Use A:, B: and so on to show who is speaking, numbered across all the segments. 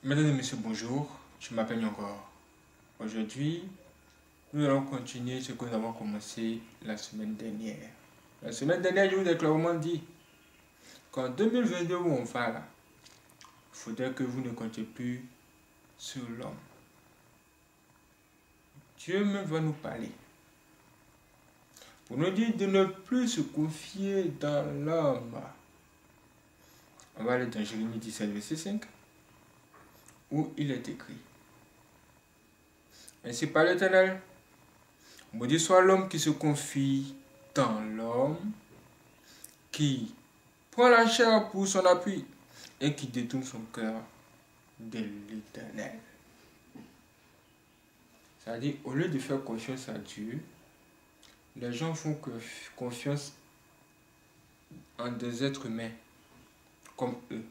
A: Mesdames et messieurs, bonjour. Je m'appelle Nyongor. Aujourd'hui, nous allons continuer ce que nous avons commencé la semaine dernière. La semaine dernière, je vous ai clairement dit qu'en 2022 où on va là, il faudrait que vous ne comptiez plus sur l'homme. Dieu même va nous parler pour nous dire de ne plus se confier dans l'homme. On va aller dans Jérémie 17, verset 5, où il est écrit: Ainsi par l'Éternel, maudit soit l'homme qui se confie dans l'homme, qui prend la chair pour son appui et qui détourne son cœur de l'Éternel. C'est-à-dire, au lieu de faire confiance à Dieu, les gens font confiance en des êtres humains comme eux.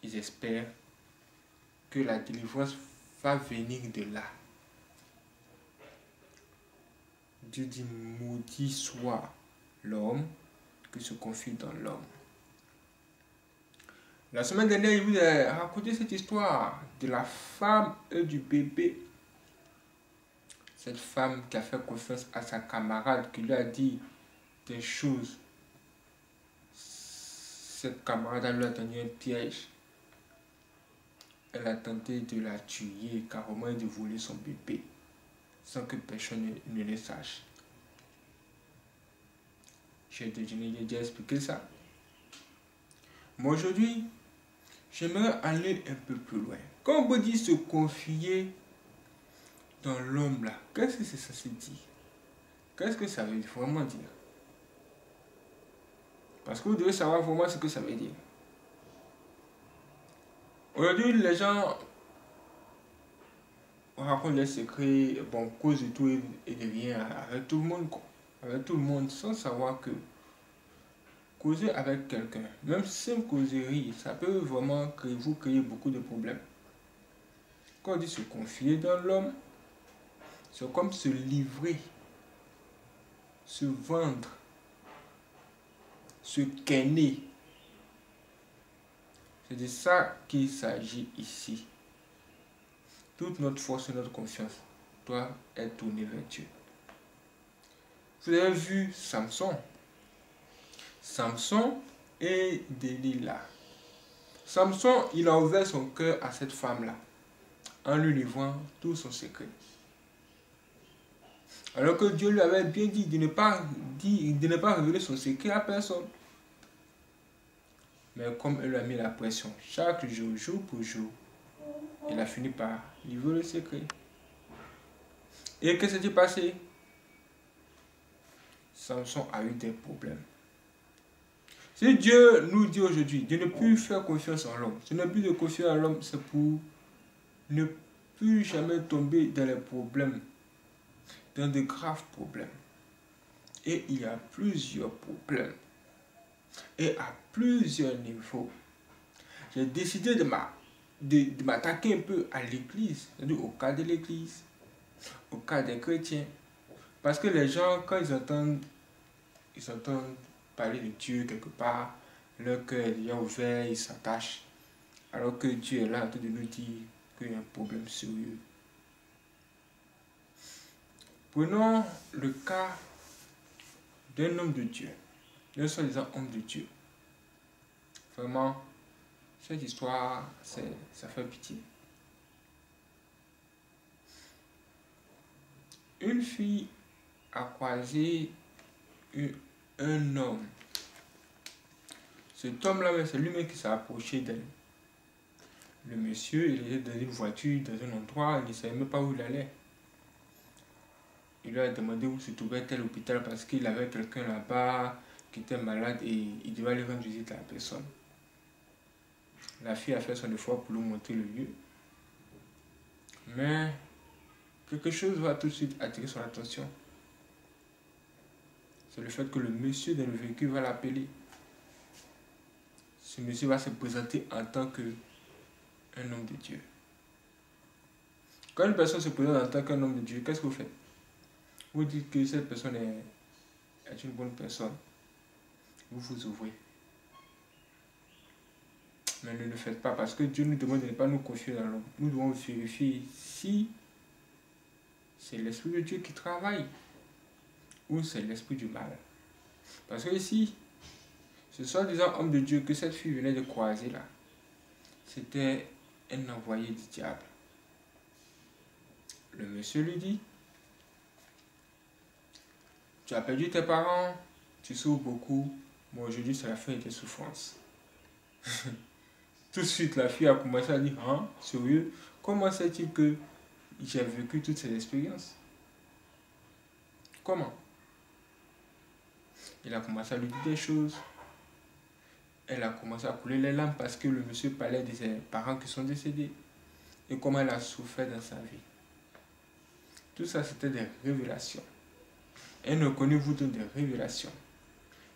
A: Ils espèrent que la délivrance va venir de là. Dieu dit: maudit soit l'homme qui se confie dans l'homme. La semaine dernière, je vous ai raconté cette histoire de la femme et du bébé. Cette femme qui a fait confiance à sa camarade, qui lui a dit des choses. Cette camarade lui a donné un piège. Elle a tenté de la tuer, carrément, et de voler son bébé, sans que personne ne le sache. J'ai déjà expliqué ça. Mais aujourd'hui, j'aimerais aller un peu plus loin. Quand on dit se confier dans l'homme là, qu'est-ce que c'est censé dire? Qu'est-ce que ça veut vraiment dire? Parce que vous devez savoir vraiment ce que ça veut dire. Aujourd'hui, les gens racontent les secrets, bon, cause de tout et de rien avec tout le monde, quoi. Avec tout le monde, sans savoir que causer avec quelqu'un, même simple causerie, ça peut vraiment vous créer beaucoup de problèmes. Quand on dit se confier dans l'homme, c'est comme se livrer, se vendre, se kenner. C'est de ça qu'il s'agit ici. Toute notre force et notre confiance doit être tournée vers Dieu. Vous avez vu Samson. Samson et Delilah. Samson, il a ouvert son cœur à cette femme-là en lui livrant tout son secret. Alors que Dieu lui avait bien dit de ne pas révéler son secret à personne. Mais comme elle lui a mis la pression chaque jour, jour pour jour, il a fini par livrer le secret. Et qu'est-ce qui s'est passé? Samson a eu des problèmes. Si Dieu nous dit aujourd'hui de ne plus faire confiance en l'homme, ce n'est plus de confier en l'homme, c'est pour ne plus jamais tomber dans les problèmes, dans de graves problèmes. Et il y a plusieurs problèmes. Et à plusieurs niveaux. J'ai décidé de m'attaquer un peu à l'église, c'est-à-dire au cas de l'église, au cas des chrétiens. Parce que les gens, quand ils entendent parler de Dieu quelque part, leur cœur est déjà ouvert, ils s'attachent. Alors que Dieu est là en train de nous dire qu'il y a un problème sérieux. Prenons le cas d'un homme de Dieu, d'un soi-disant homme de Dieu. Vraiment, cette histoire, ça fait pitié. Une fille a croisé un homme. Cet homme-là, c'est lui-même qui s'est approché d'elle. Le monsieur, il était dans une voiture, dans un endroit, il ne savait même pas où il allait. Il lui a demandé où se trouvait tel hôpital parce qu'il avait quelqu'un là-bas qui était malade et il devait aller rendre visite à la personne. La fille a fait son effort pour lui montrer le lieu. Mais quelque chose va tout de suite attirer son attention. C'est le fait que le monsieur dans le véhicule va l'appeler. Ce monsieur va se présenter en tant qu'un homme de Dieu. Quand une personne se présente en tant qu'un homme de Dieu, qu'est-ce que vous faites? Vous dites que cette personne est une bonne personne. Vous vous ouvrez. Mais ne le faites pas parce que Dieu nous demande de ne pas nous confier dans l'homme. Nous devons vérifier si c'est l'Esprit de Dieu qui travaille ou c'est l'Esprit du mal. Parce que ici, ce soi-disant homme de Dieu que cette fille venait de croiser là, c'était un envoyé du diable. Le monsieur lui dit, tu as perdu tes parents, tu souffres beaucoup, moi aujourd'hui c'est la fin de tes souffrances. Tout de suite la fille a commencé à dire, hein, sérieux, comment sait-il que j'ai vécu toutes ces expériences? Comment? Il a commencé à lui dire des choses. Elle a commencé à couler les larmes parce que le monsieur parlait de ses parents qui sont décédés et comment elle a souffert dans sa vie. Tout ça, c'était des révélations. Elle ne connaît vous donne des révélations.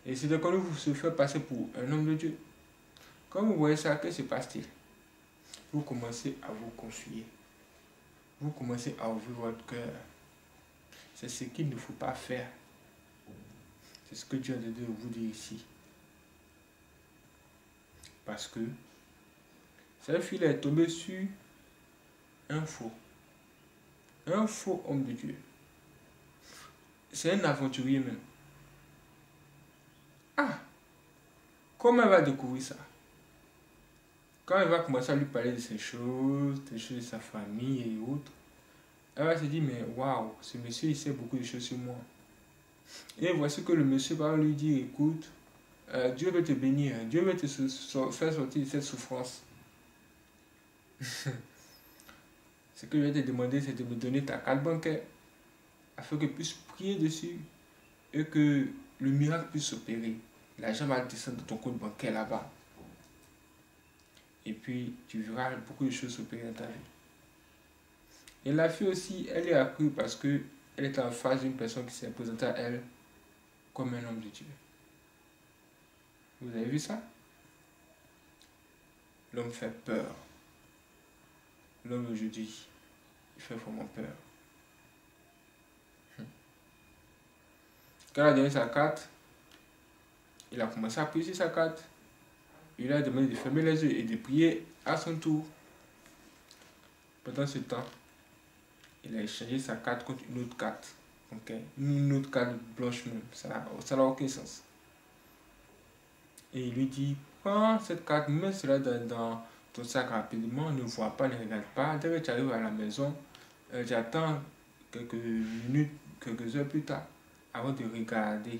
A: Et c'est de quand vous se fait passer pour un homme de Dieu. Quand vous voyez ça, que se passe-t-il? Vous commencez à vous confier. Vous commencez à ouvrir votre cœur. C'est ce qu'il ne faut pas faire. C'est ce que Dieu a de vous dire ici. Parce que cette fille est tombée sur un faux homme de Dieu. C'est un aventurier même. Ah, comment elle va découvrir ça? Quand elle va commencer à lui parler de ces choses, des choses de sa famille et autres, elle va se dire, mais waouh, ce monsieur, il sait beaucoup de choses sur moi. Et voici que le monsieur va lui dire, écoute, Dieu veut te bénir, Dieu veut te faire sortir de cette souffrance. Ce que je vais te demander, c'est de me donner ta carte bancaire, afin que je puisse prier dessus, et que le miracle puisse s'opérer. L'argent va descendre de ton compte bancaire là-bas. Et puis, tu verras beaucoup de choses s'opérer dans ta vie. Et la fille aussi, elle est accrue parce qu'elle est en face d'une personne qui s'est présentée à elle comme un homme de Dieu. Vous avez vu ça? L'homme fait peur. L'homme aujourd'hui, il fait vraiment peur. Quand il a donné sa carte, il a commencé à prier sur sa carte. Il a demandé de fermer les yeux et de prier à son tour. Pendant ce temps, il a échangé sa carte contre une autre carte. Okay? Une autre carte blanche même. Ça n'a aucun sens. Et il lui dit, prends cette carte, mets cela dans ton sac rapidement, ne vois pas, ne regarde pas. Dès que tu arrives à la maison, j'attends quelques minutes, quelques heures plus tard, avant de regarder.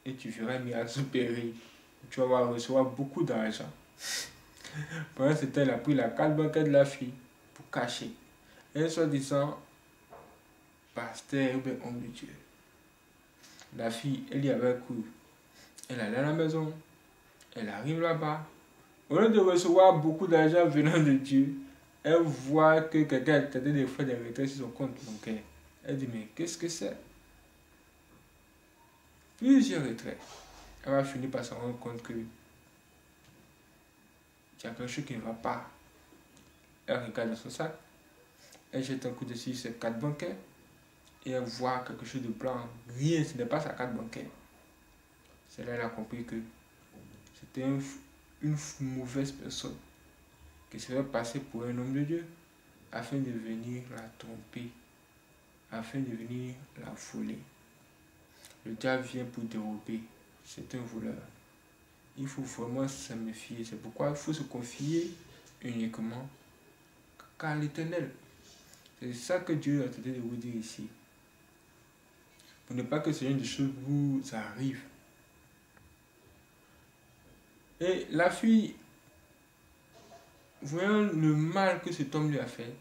A: Et tu verras un miracle s'opérer. Tu vas recevoir beaucoup d'argent. Pendant ce temps, il a pris la carte bancaire de la fille pour cacher. Et soi-disant, pasteur ou bien homme de Dieu. La fille, elle y avait cru. Elle allait à la maison. Elle arrive là-bas. Au lieu de recevoir beaucoup d'argent venant de Dieu, elle voit que quelqu'un a tenté de faire des retraits sur son compte bancaire. Elle dit, mais qu'est-ce que c'est? Plusieurs retraits. Elle va finir par se rendre compte que il y a quelque chose qui ne va pas. Elle regarde dans son sac. Elle jette un coup d'œil sur ses cartes bancaires. Et elle voit quelque chose de blanc. Rien, ce n'est pas sa carte bancaire. C'est là qu'elle a compris que c'était une mauvaise personne qui se fait passer pour un homme de Dieu afin de venir la tromper, afin de venir la voler. Le diable vient pour dérober. C'est un voleur. Il faut vraiment se méfier. C'est pourquoi il faut se confier uniquement qu'à l'Éternel. C'est ça que Dieu a tenté de vous dire ici. Pour ne pas que ce genre de choses vous arrive. Et la fille, voyant le mal que cet homme lui a fait,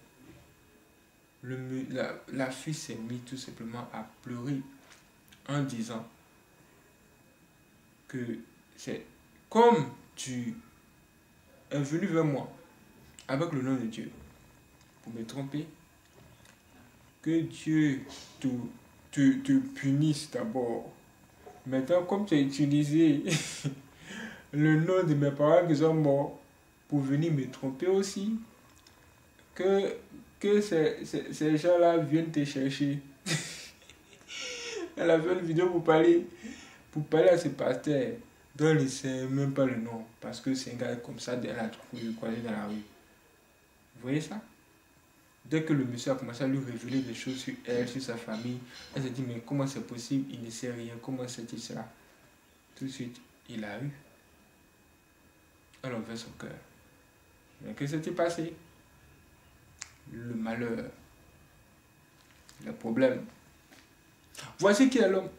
A: la fille s'est mise tout simplement à pleurer en disant que c'est comme tu es venu vers moi avec le nom de Dieu pour me tromper, que Dieu te punisse d'abord. Maintenant, comme tu as utilisé le nom de mes parents qui sont morts pour venir me tromper aussi, que ces gens-là viennent te chercher. Elle a fait une vidéo pour parler à ce pasteur dont il ne sait même pas le nom, parce que c'est un gars comme ça, elle a croisé dans la rue. Vous voyez ça? Dès que le monsieur a commencé à lui révéler des choses sur elle, sur sa famille, elle s'est dit, mais comment c'est possible? Il ne sait rien, comment c'est-il cela? Tout de suite, il a eu. Elle a ouvert son cœur. Mais que s'est-il passé? Le malheur, le problème. Voici qui est l'homme.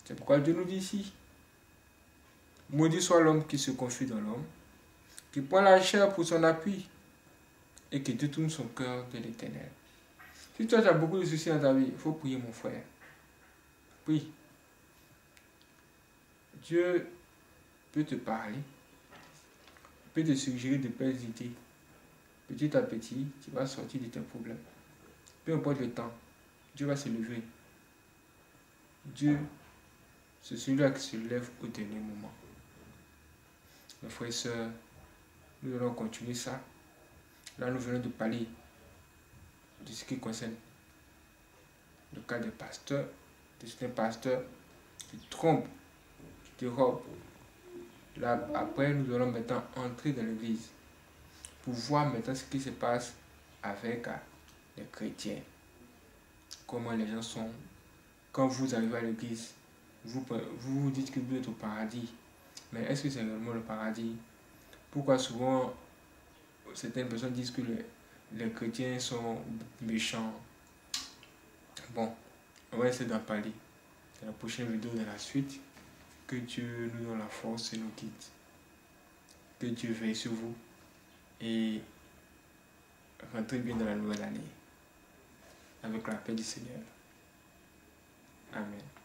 A: C'est pourquoi Dieu nous dit ici, maudit soit l'homme qui se confie dans l'homme, qui prend la chair pour son appui et qui détourne son cœur de l'Éternel. Si toi tu as beaucoup de soucis dans ta vie, il faut prier mon frère. Prie. Dieu peut te parler, peut te suggérer de belles idées. Petit à petit, tu vas sortir de tes problèmes. Peu importe le temps, Dieu va se lever. Dieu, c'est celui-là qui se lève au dernier moment. Mes frères et sœurs, nous allons continuer ça. Là, nous venons de parler de ce qui concerne le cas des pasteurs, de certains pasteurs qui trompent, qui dérobent. Là, après, nous allons maintenant entrer dans l'église pour voir maintenant ce qui se passe avec les chrétiens. Comment les gens sont. Quand vous arrivez à l'église, vous dites que vous êtes au paradis. Mais est-ce que c'est réellement le paradis? Pourquoi souvent certaines personnes disent que les chrétiens sont méchants? Bon, on va essayer d'en parler dans la prochaine vidéo, dans la suite. Que Dieu nous donne la force et nous guide. Que Dieu veille sur vous et rentrez bien dans la nouvelle année avec la paix du Seigneur. Amen.